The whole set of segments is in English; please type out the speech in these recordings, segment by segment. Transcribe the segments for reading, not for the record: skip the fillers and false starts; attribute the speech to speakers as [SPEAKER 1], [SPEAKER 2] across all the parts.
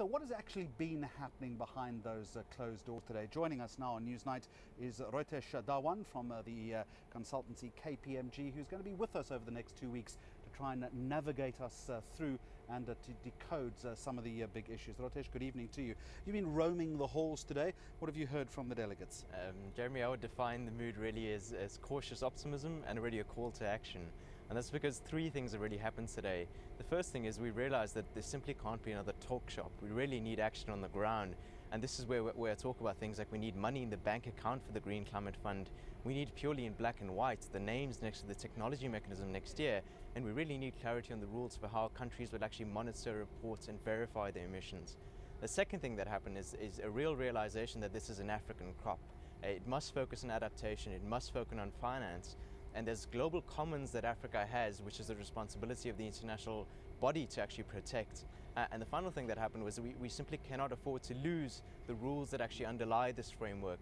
[SPEAKER 1] So what has actually been happening behind those closed doors today? Joining us now on Newsnight is Rohitesh Dhawan from the consultancy KPMG, who's going to be with us over the next 2 weeks to try and navigate us through and to decode some of the big issues. Rohitesh, good evening to you. You've been roaming the halls today. What have you heard from the delegates?
[SPEAKER 2] Jeremy, I would define the mood really as cautious optimism and really a call to action. And that's because three things have really happened today. The first thing is we realized that there simply can't be another talk shop. We really need action on the ground. And this is where I talk about things like we need money in the bank account for the Green Climate Fund. We need purely in black and white, the names next to the technology mechanism next year. And we really need clarity on the rules for how countries will actually monitor, report and verify their emissions. The second thing that happened is a real realization that this is an African crop. It must focus on adaptation, it must focus on finance. And there's global commons that Africa has, which is the responsibility of the international body to actually protect. And the final thing that happened was we simply cannot afford to lose the rules that actually underlie this framework,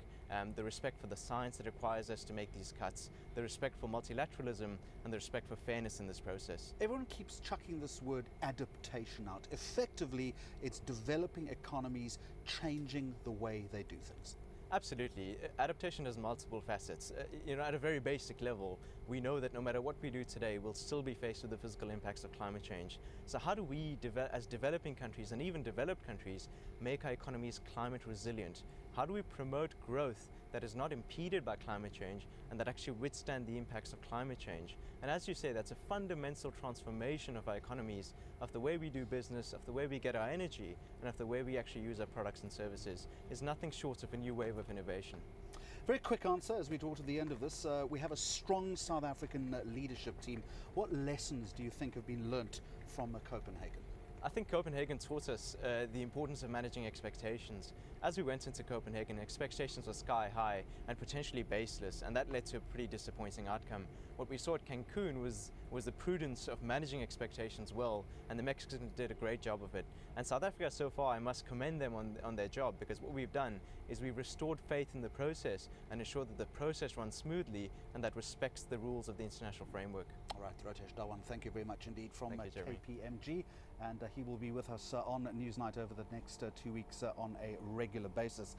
[SPEAKER 2] the respect for the science that requires us to make these cuts, the respect for multilateralism and the respect for fairness in this process.
[SPEAKER 1] Everyone keeps chucking this word adaptation out. Effectively, it's developing economies changing the way they do things.
[SPEAKER 2] Absolutely. Adaptation has multiple facets. At a very basic level, we know that no matter what we do today, we'll still be faced with the physical impacts of climate change. So how do we, as developing countries and even developed countries, make our economies climate resilient? How do we promote growth that is not impeded by climate change and that actually withstand the impacts of climate change? And as you say, that's a fundamental transformation of our economies, of the way we do business, of the way we get our energy, and of the way we actually use our products and services. Is nothing short of a new wave of innovation.
[SPEAKER 1] Very quick answer as we draw to the end of this. We have a strong South African leadership team. What lessons do you think have been learnt from Copenhagen?
[SPEAKER 2] I think Copenhagen taught us the importance of managing expectations. As we went into Copenhagen, expectations were sky high and potentially baseless, and that led to a pretty disappointing outcome. What we saw at Cancun was the prudence of managing expectations well, and the Mexicans did a great job of it. And South Africa so far, I must commend them on their job, because what we've done is we've restored faith in the process and ensured that the process runs smoothly and that respects the rules of the international framework.
[SPEAKER 1] All right, Rohitesh Dhawan, thank you very much indeed from KPMG, and he will be with us on Newsnight over the next 2 weeks on a regular basis.